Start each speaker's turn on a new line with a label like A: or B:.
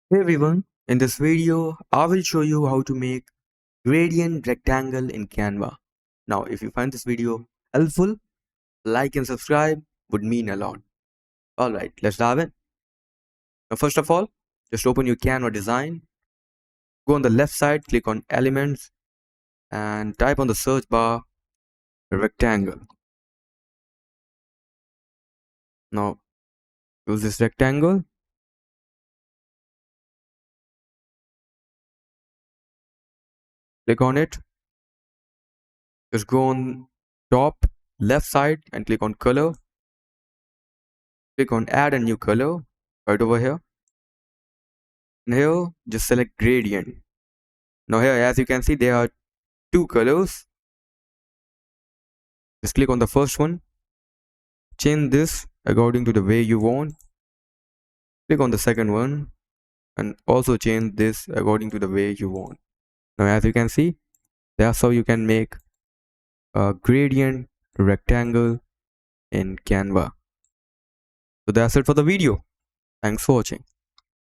A: Hey everyone, in this video, I will show you how to make gradient rectangle in Canva. Now, if you find this video helpful, like and subscribe would mean a lot. Alright, let's dive in. Now, first of all, just open your Canva design, go on the left side, click on elements and type on the search bar rectangle. Now, use this rectangle, click on it, just go on top left side and click on color, click on add a new color right over here. And here, just select gradient. Now here, as you can see, there are two colors. Just click on the first one, change this according to the way you want. Click on the second one and also change this according to the way you want. Now as you can see, that's how you can make a gradient rectangle in Canva. So that's it for the video. Thanks for watching.